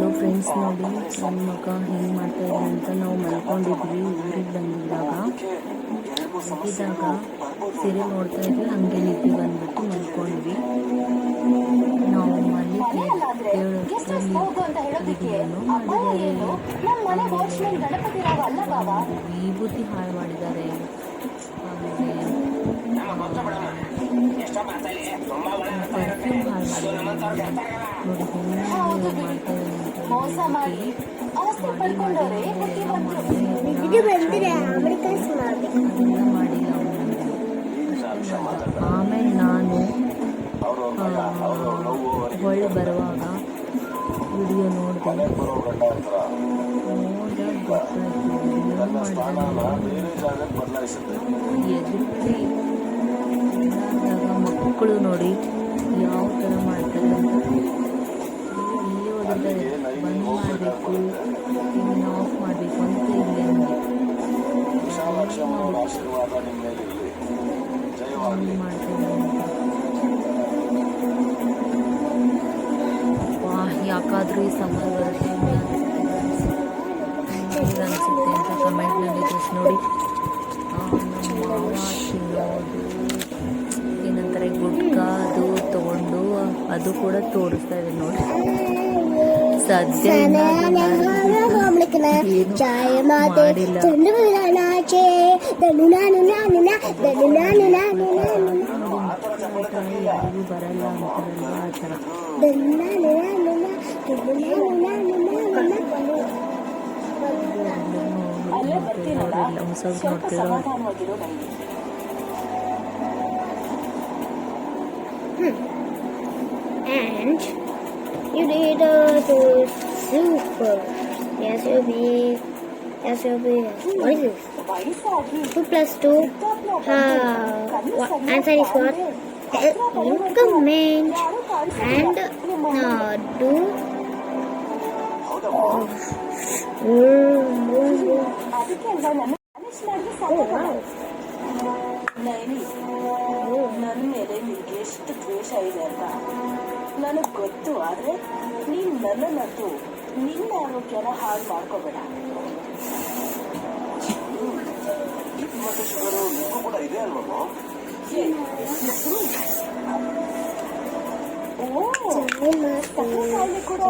Hello friends, ನೋಡಿ ನನ್ನ ಮಗ ಹೆಂಗೆ ಮಾಡ್ತಾ ಇದ್ದಾನೆ ಅಂತ. ನಾವು ಮಲ್ಕೊಂಡಿದ್ವಿ ಊರಿಗೆ ಬಂದಿದ್ದಾಗ ಸೀರೆ ನೋಡ್ತಾ ಇದ್ವಿ, ಹಂಗೆ ನಿದ್ದೆ ಬಂದ್ಬಿಟ್ಟು ಮಲ್ಕೊಂಡ್ವಿ. ನಾವು ಮನೆ ವಿಡಿಯೋನು ಮಾಡಿದ್ದಾರೆ, ವಿಭೂತಿ ಹಾಳು ಮಾಡಿದ್ದಾರೆ, ಆಮೇಲೆ ಪರ್ಫ್ಯೂಮ್ ಹಾಳು ಮಾಡಿದ್ದಾರೆ. ನೋಡಿ ಮಾಡಿಲ್ಲ. ಆಮೇಲೆ ನಾನು ಹೊಳ್ಳಿ ಬರುವಾಗ ವಿಡಿಯೋ ನೋಡಿದೆ, ಎದುರುಗಡೆ ಮಕ್ಕಳು ನೋಡಿ ಯಾವ ಥರ ಮಾಡ್ತಾರೆ ಅಂತ. ಇಲ್ಲಿ ಓದಿದ್ದಾರೆ, ಬಂದ್ ಮಾಡಬೇಕು, ಟಿವಿನ ಆಫ್ ಮಾಡಬೇಕು ಅಂತ ಇಲ್ಲಿ ಅಂದೆ ಮಾಡ್ತಿದ್ದಾರೆ. ಯಾಕಾದರೂ ಈ ಸಮಯ ಬರುತ್ತೆ ಅನಿಸುತ್ತೆ ಅಂತ ಕಮೆಂಟ್ನಲ್ಲಿ ತಿಳಿಸಿ. ನೋಡಿ ನಮ್ಮ ಮಾವ ತಿನ್ನೋದು ಏನಂತಾರೆ, ಗುಟ್ಕಾ ಅದು ತಗೊಂಡು ಅದು ಕೂಡ ತೋರಿಸ್ತಾ ಇದೆ ನೋಡಿ. ಸದ್ಯ ಮಾಡಿಲ್ಲ. ಯಾರಿಗೂ ಬರಲ್ಲ ಅಂತಾರಲ್ಲ ಆ ಥರ. ಹೊಸದು ನೋಡ್ತಿರೋ. And you need to super. Yes, you'll be. What is this? 2 plus 2. Answer is what? Tell in comment and do. ನನ್ನ ಮೇಲೆ ನಿನ್ಗೆ ಎಷ್ಟು ದ್ವೇಷ ಇದೆ ಅಂತ ನನಗೆ ಗೊತ್ತು. ಆದ್ರೆ ನೀನ್ ನನ್ನನ್ನಂತೂ ನಿನ್ನ ಆರೋಗ್ಯನ ಹಾಳು ಮಾಡ್ಕೋಬೇಡ. ಮತ್ತೆ ಶುಗರು ನಿಮಗೂ ಕೂಡ ಇದೆ ಅಲ್ವಾ? ಓ, ಸಕ್ಕರೆ ಕಾಯಿಲೆ ಕೂಡ